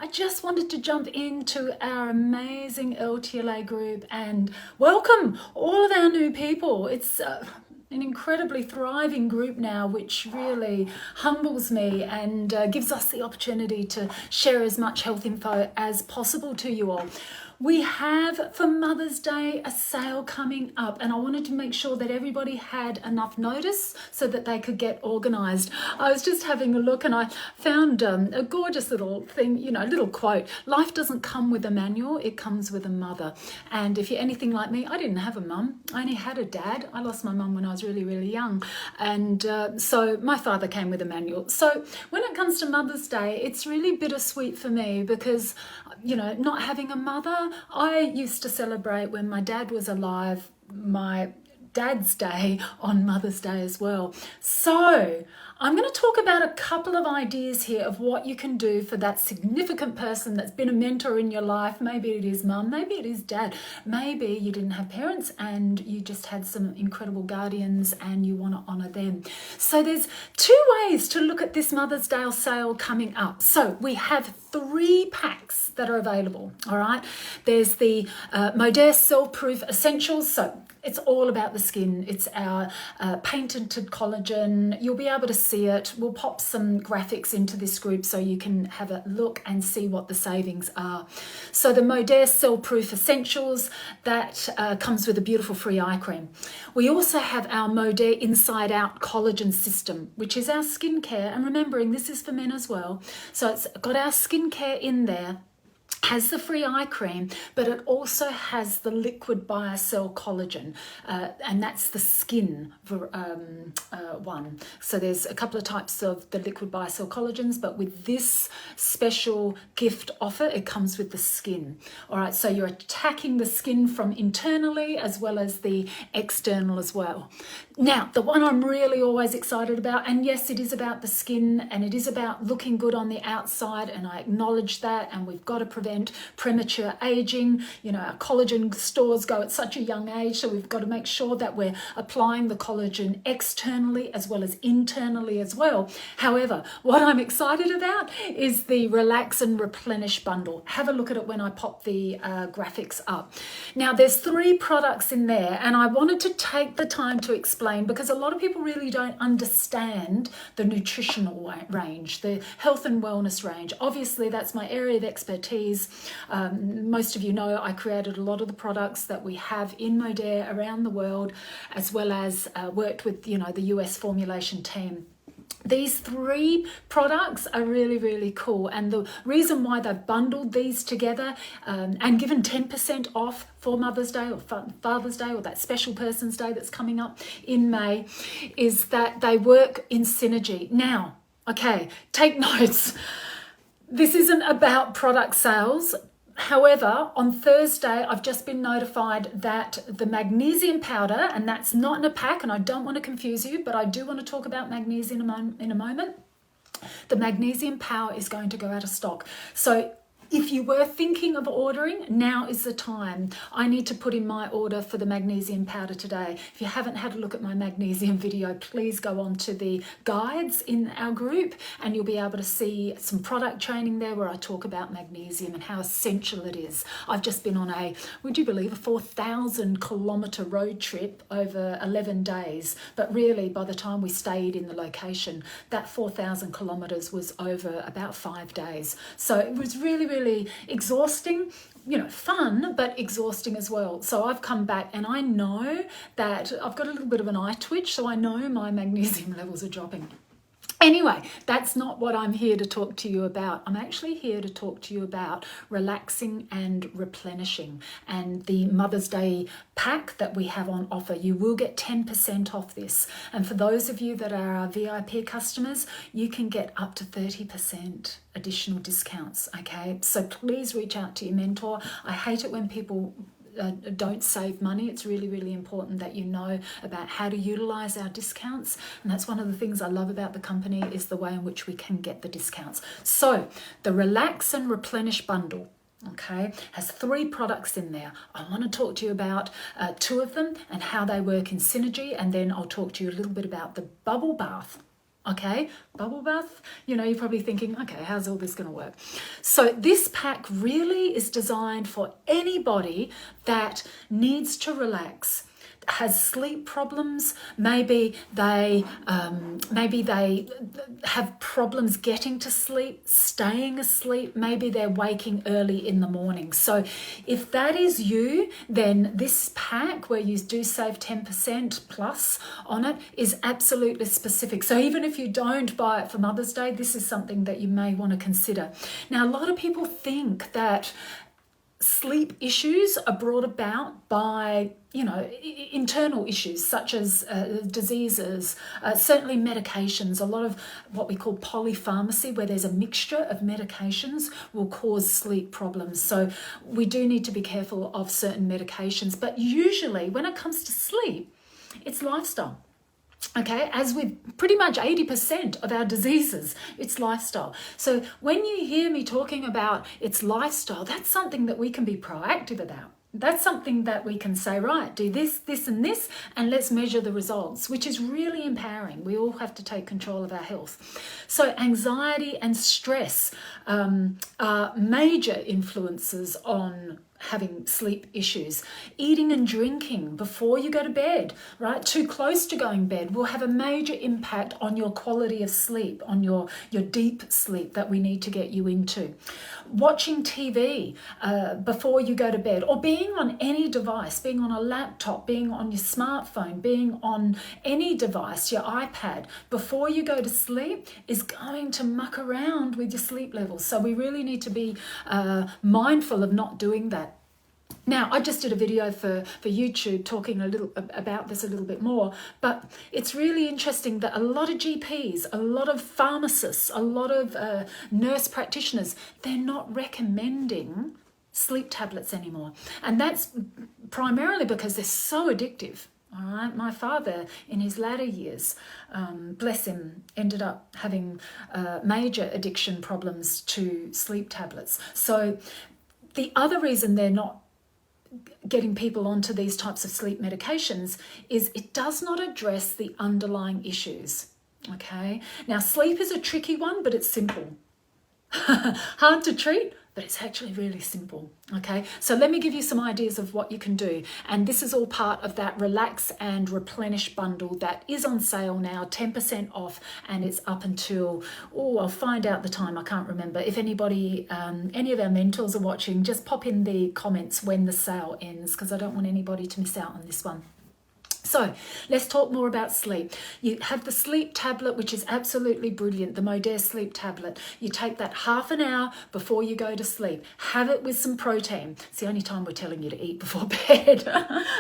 I just wanted to jump into our amazing LTLA group and welcome all of our new people. It's an incredibly thriving group now, which really humbles me and gives us the opportunity to share as much health info as possible to you all. We have for Mother's Day a sale coming up, and I wanted to make sure that everybody had enough notice so that they could get organised. I was just having a look and I found a gorgeous little thing, you know, a little quote. Life doesn't come with a manual, it comes with a mother. And if you're anything like me, I didn't have a mum, I only had a dad. I lost my mum when I was really, really young. And so my father came with a manual. So when it comes to Mother's Day, it's really bittersweet for me because, you know, not having a mother, I used to celebrate when my dad was alive, my Dad's Day on Mother's Day as well. So I'm going to talk about a couple of ideas here of what you can do for that significant person that's been a mentor in your life. Maybe it is mum, maybe it is dad, maybe you didn't have parents and you just had some incredible guardians and you want to honour them. So there's two ways to look at this Mother's Day sale coming up. So we have 3 packs that are available, all right? There's the Modere Cell Proof Essentials. So it's all about the skin. It's our patented collagen. You'll be able to see it. We'll pop some graphics into this group so you can have a look and see what the savings are. So the Modere Cell Proof Essentials, that comes with a beautiful free eye cream. We also have our Modere Inside Out Collagen System, which is our skincare. And remembering, this is for men as well. So it's got our skincare in there, has the free eye cream, but it also has the liquid BioCell collagen, and that's the skin one. So there's a couple of types of the liquid BioCell collagens, but with this special gift offer, it comes with the skin. All right, so you're attacking the skin from internally as well as the external as well. Now, the one I'm really always excited about, and yes, it is about the skin and it is about looking good on the outside, and I acknowledge that, and we've got to prevent premature aging. You know, our collagen stores go at such a young age, so we've got to make sure that we're applying the collagen externally as well as internally as well. However, what I'm excited about is the Relax and Replenish bundle. Have a look at it when I pop the graphics up. Now, there's 3 products in there, and I wanted to take the time to explain because a lot of people really don't understand the nutritional range, the health and wellness range. Obviously, that's my area of expertise. Most of you know I created a lot of the products that we have in Modere around the world, as well as worked with, you know, the US formulation team. These 3 products are really, really cool. And the reason why they've bundled these together and given 10% off for Mother's Day or Father's Day or that special person's day that's coming up in May is that they work in synergy. Now, okay, take notes. This isn't about product sales. However, on Thursday, I've just been notified that the magnesium powder, and that's not in a pack, and I don't want to confuse you, but I do want to talk about magnesium in a moment. The magnesium power is going to go out of stock. So if you were thinking of ordering, now is the time. I need to put in my order for the magnesium powder today. If you haven't had a look at my magnesium video, please go on to the guides in our group and you'll be able to see some product training there where I talk about magnesium and how essential it is. I've just been on a, would you believe, a 4,000 kilometre road trip over 11 days. But really, by the time we stayed in the location, that 4,000 kilometres was over about 5 days. So it was really exhausting, you know, fun, but exhausting as well. So I've come back and I know that I've got a little bit of an eye twitch, so I know my magnesium levels are dropping. Anyway, that's not what I'm here to talk to you about. I'm actually here to talk to you about relaxing and replenishing, and the Mother's Day pack that we have on offer. You will get 10% off this. And for those of you that are our VIP customers, you can get up to 30% additional discounts, okay? So please reach out to your mentor. I hate it when people don't save money. It's really, really important that you know about how to utilize our discounts. And that's one of the things I love about the company is the way in which we can get the discounts. So the Relax and Replenish bundle, okay, has 3 products in there. I want to talk to you about 2 of them and how they work in synergy. And then I'll talk to you a little bit about the bubble bath. Okay, bubble bath, you're probably thinking, okay, how's all this going to work? So this pack really is designed for anybody that needs to relax, has sleep problems, maybe they have problems getting to sleep, staying asleep, maybe they're waking early in the morning. So if that is you, then this pack where you do save 10% plus on it is absolutely specific. So even if you don't buy it for Mother's Day, this is something that you may want to consider. Now, a lot of people think that sleep issues are brought about by internal issues such as diseases, certainly medications. A lot of what we call polypharmacy, where there's a mixture of medications, will cause sleep problems. So we do need to be careful of certain medications. But usually when it comes to sleep, it's lifestyle. Okay, as with pretty much 80% of our diseases, it's lifestyle. So when you hear me talking about it's lifestyle, that's something that we can be proactive about. That's something that we can say, right, do this, this and this, and let's measure the results, which is really empowering. We all have to take control of our health. So anxiety and stress are major influences on having sleep issues. Eating and drinking before you go to bed, right? Too close to going to bed will have a major impact on your quality of sleep, on your deep sleep that we need to get you into. Watching TV before you go to bed, or being on any device, being on a laptop, being on your smartphone, being on any device, your iPad, before you go to sleep is going to muck around with your sleep levels. So we really need to be mindful of not doing that. Now, I just did a video for YouTube talking a little about this a little bit more, but it's really interesting that a lot of GPs, a lot of pharmacists, a lot of nurse practitioners, they're not recommending sleep tablets anymore. And that's primarily because they're so addictive. All right, my father in his latter years, bless him, ended up having major addiction problems to sleep tablets. So the other reason they're not getting people onto these types of sleep medications is it does not address the underlying issues. Okay, now sleep is a tricky one, but it's simple. Hard to treat, but it's actually really simple. Okay, so let me give you some ideas of what you can do. And this is all part of that Relax and Replenish bundle that is on sale now, 10% off, and it's up until, I'll find out the time, I can't remember. If anybody, any of our mentors are watching, just pop in the comments when the sale ends, because I don't want anybody to miss out on this one. So let's talk more about sleep. You have the sleep tablet, which is absolutely brilliant, the Modere sleep tablet. You take that half an hour before you go to sleep. Have it with some protein. It's the only time we're telling you to eat before bed.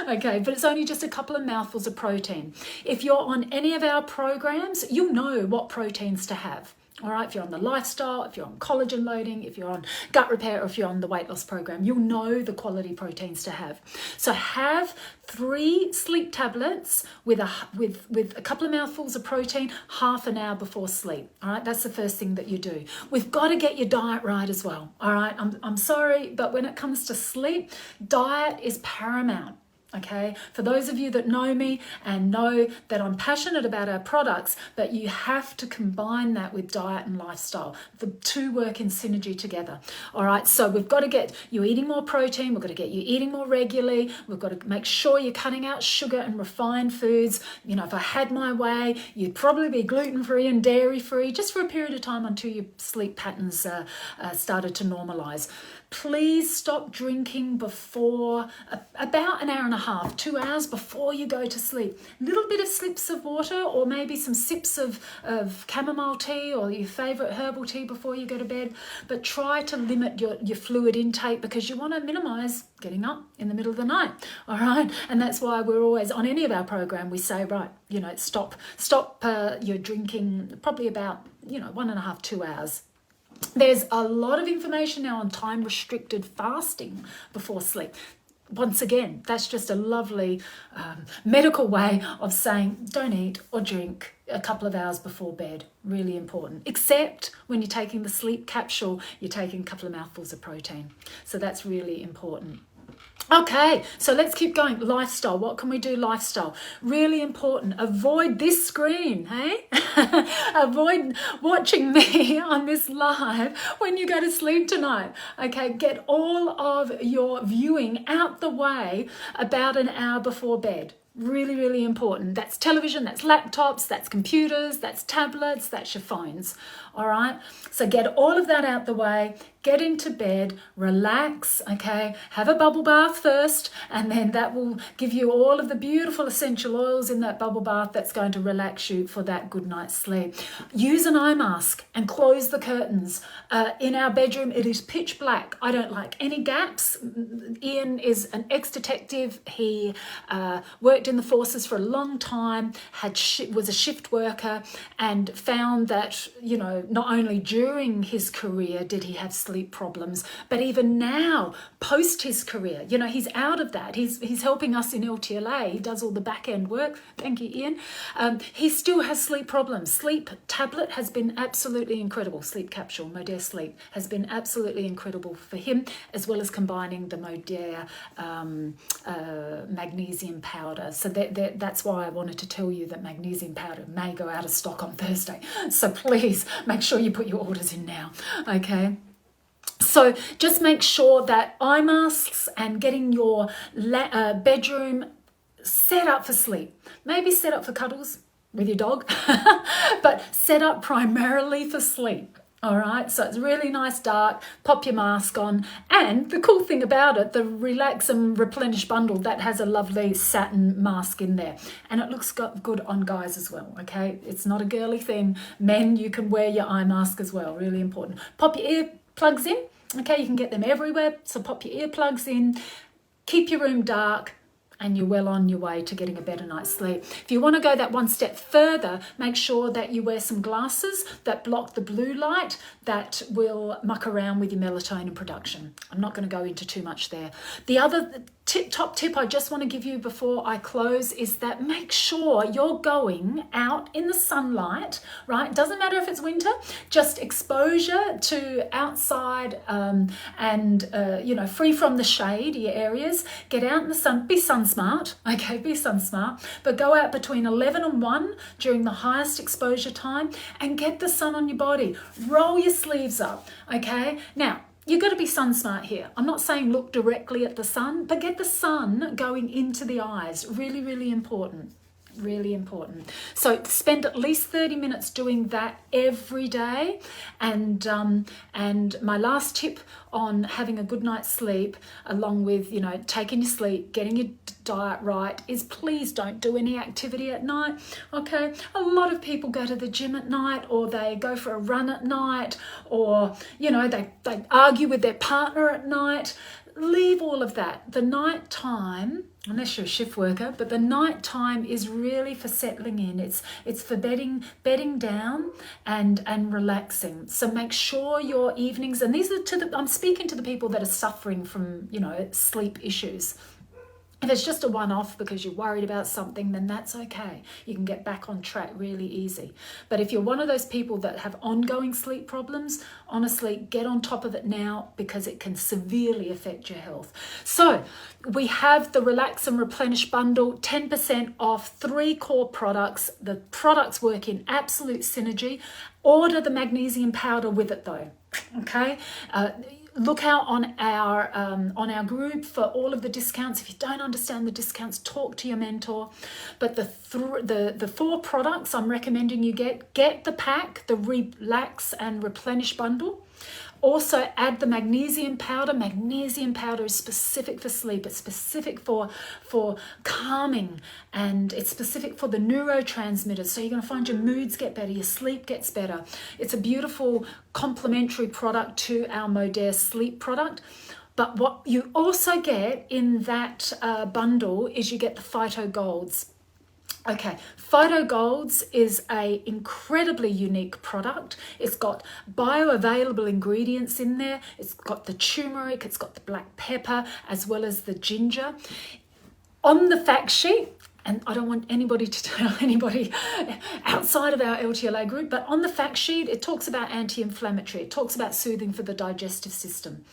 Okay, but it's only just a couple of mouthfuls of protein. If you're on any of our programs, you'll know what proteins to have. All right, if you're on the lifestyle, if you're on collagen loading, if you're on gut repair, or if you're on the weight loss program, you'll know the quality proteins to have. So have 3 sleep tablets with a couple of mouthfuls of protein half an hour before sleep. All right, that's the first thing that you do. We've got to get your diet right as well. All right, I'm sorry, but when it comes to sleep, diet is paramount. Okay, for those of you that know me and know that I'm passionate about our products, but you have to combine that with diet and lifestyle. The two work in synergy together. All right, so we've got to get you eating more protein. We've got to get you eating more regularly. We've got to make sure you're cutting out sugar and refined foods. You know, if I had my way, you'd probably be gluten-free and dairy-free just for a period of time until your sleep patterns started to normalize. Please stop drinking before about an hour and a half, 2 hours before you go to sleep. A little bit of sips of water, or maybe some sips of chamomile tea or your favorite herbal tea before you go to bed. But try to limit your fluid intake, because you want to minimize getting up in the middle of the night. All right. And that's why we're always on any of our program, we say, right, you know, stop your drinking probably about, 1.5, 2 hours. There's a lot of information now on time-restricted fasting before sleep. Once again, that's just a lovely medical way of saying don't eat or drink a couple of hours before bed. Really important. Except when you're taking the sleep capsule, you're taking a couple of mouthfuls of protein. So that's really important. Okay, so let's keep going. Lifestyle. What can we do? Lifestyle. Really important. Avoid this screen, hey? Avoid watching me on this live when you go to sleep tonight. Okay, get all of your viewing out the way about an hour before bed. Really, really important. That's television, that's laptops, that's computers, that's tablets, that's your phones. All right. So get all of that out the way, get into bed, relax, okay? Have a bubble bath first, and then that will give you all of the beautiful essential oils in that bubble bath that's going to relax you for that good night's sleep. Use an eye mask and close the curtains. In our bedroom, it is pitch black. I don't like any gaps. Ian is an ex-detective. He worked in the forces for a long time, was a shift worker, and found that, you know, not only during his career did he have sleep problems, but even now, post his career, you know, he's out of that. He's helping us in LTLA. He does all the back end work. Thank you, Ian. He still has sleep problems. Sleep tablet has been absolutely incredible. Sleep capsule, Modere Sleep, has been absolutely incredible for him, as well as combining the Modere magnesium powder. So that's why I wanted to tell you that magnesium powder may go out of stock on Thursday. So please make sure you put your orders in now, okay? So just make sure that eye masks and getting your bedroom set up for sleep. Maybe set up for cuddles with your dog, but set up primarily for sleep. All right, so it's really nice dark, pop your mask on. And the cool thing about it, the Relax and Replenish bundle, that has a lovely satin mask in there. And it looks good on guys as well, okay? It's not a girly thing. Men, you can wear your eye mask as well, really important. Pop your earplugs in, okay? You can get them everywhere, so pop your earplugs in. Keep your room dark, and you're well on your way to getting a better night's sleep. If you want to go that one step further, make sure that you wear some glasses that block the blue light that will muck around with your melatonin production. I'm not going to go into too much there. The other top tip I just want to give you before I close is that make sure you're going out in the sunlight, right? Doesn't matter if it's winter, just exposure to outside and free from the shade, your areas. Get out in the sun, be sun smart, okay, be sun smart, but go out between 11 and 1 during the highest exposure time and get the sun on your body. Roll your sleeves up, okay? Now, you've got to be sun smart here. I'm not saying look directly at the sun, but get the sun going into the eyes. Really, really important. Really important. So spend at least 30 minutes doing that every day. And my last tip on having a good night's sleep, along with, you know, taking your sleep, getting your diet right, is please don't do any activity at night, okay? A lot of people go to the gym at night, or they go for a run at night, or, you know, they argue with their partner at night. Leave all of that. The night time, unless you're a shift worker, but the night time is really for settling in. It's for bedding down and relaxing. So make sure your evenings, and these are I'm speaking to the people that are suffering from, you know, sleep issues. If it's just a one-off because you're worried about something, then that's okay. You can get back on track really easy. But if you're one of those people that have ongoing sleep problems, honestly, get on top of it now, because it can severely affect your health. So we have the Relax and Replenish bundle, 10% off, 3 core products. The products work in absolute synergy. Order the magnesium powder with it though, okay? Look out on our group for all of the discounts. If you don't understand the discounts, talk to your mentor. But the 4 products I'm recommending you get the pack, the Relax and Replenish bundle. Also add the magnesium powder. Magnesium powder is specific for sleep. It's specific for calming, and it's specific for the neurotransmitters. So you're going to find your moods get better, your sleep gets better. It's a beautiful complementary product to our Modere Sleep product. But what you also get in that bundle is you get the Phyto Golds. Okay, Phyto Golds is a incredibly unique product. It's got bioavailable ingredients in there. It's got the turmeric, it's got the black pepper, as well as the ginger. On the fact sheet, and I don't want anybody to tell anybody outside of our LTLA group, but on the fact sheet, it talks about anti-inflammatory. It talks about soothing for the digestive system.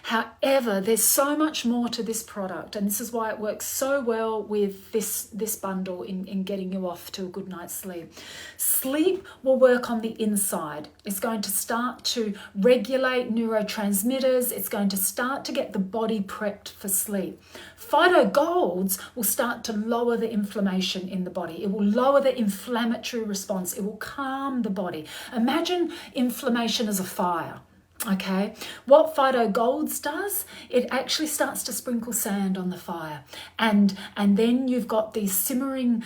However, there's so much more to this product, and this is why it works so well with this bundle in getting you off to a good night's sleep. Sleep will work on the inside. It's going to start to regulate neurotransmitters. It's going to start to get the body prepped for sleep. Phyto Golds will start to lower the inflammation in the body. It will lower the inflammatory response. It will calm the body. Imagine inflammation as a fire. Okay, what Phyto Golds does, it actually starts to sprinkle sand on the fire, and then you've got these simmering,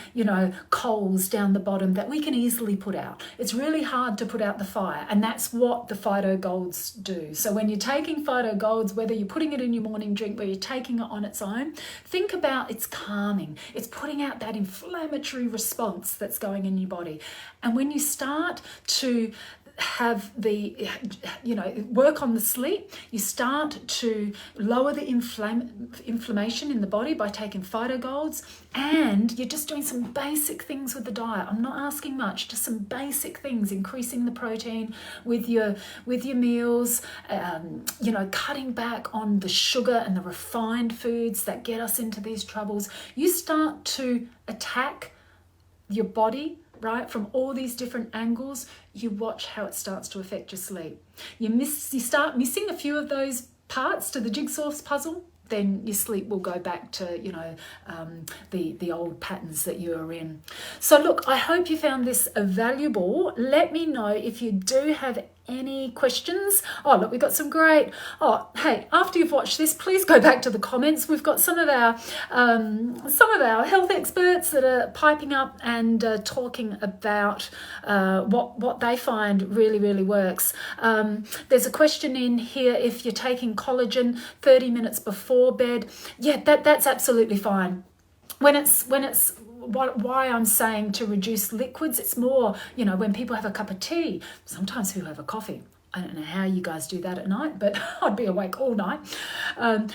coals down the bottom that we can easily put out. It's really hard to put out the fire, and that's what the Phyto Golds do. So when you're taking Phyto Golds, whether you're putting it in your morning drink or you're taking it on its own, think about it's calming. It's putting out that inflammatory response that's going in your body. And when you start to have the, work on the sleep, you start to lower the inflammation in the body by taking Phyto Golds, and you're just doing some basic things with the diet. I'm not asking much, just some basic things, increasing the protein with your meals, cutting back on the sugar and the refined foods that get us into these troubles. You start to attack your body, right, from all these different angles. You watch how it starts to affect your sleep. You start missing a few of those parts to the jigsaw puzzle, then your sleep will go back to, the old patterns that you were in. So look, I hope you found this valuable. Let me know if you do have any questions. Oh, look, we've got some great. Oh, hey, after you've watched this, please go back to the comments. We've got some of our health experts that are piping up and talking about what they find really, really works. There's a question in here: if you're taking collagen 30 minutes before bed, yeah, that's absolutely fine. When it's why I'm saying to reduce liquids, it's more, when people have a cup of tea, sometimes people have a coffee. I don't know how you guys do that at night, but I'd be awake all night.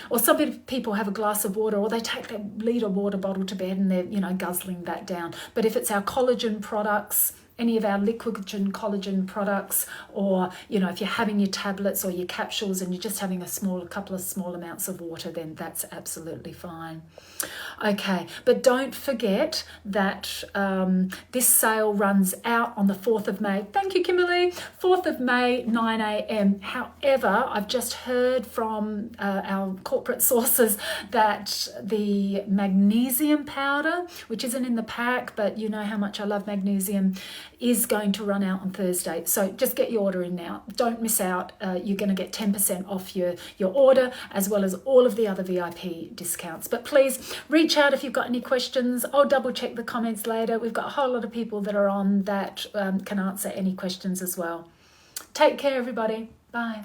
Or some people have a glass of water, or they take their litre water bottle to bed and they're, guzzling that down. But if it's our collagen products, any of our liquid collagen products, or if you're having your tablets or your capsules and you're just having a couple of small amounts of water, then that's absolutely fine. Okay, but don't forget that this sale runs out on the 4th of May. Thank you, Kimberly. 4th of May, 9 a.m. However, I've just heard from our corporate sources that the magnesium powder, which isn't in the pack, but you know how much I love magnesium, is going to run out on Thursday. So just get your order in now. Don't miss out. You're going to get 10% off your order, as well as all of the other VIP discounts. But please reach out if you've got any questions. I'll double check the comments later. We've got a whole lot of people that are on that can answer any questions as well. Take care, everybody. Bye.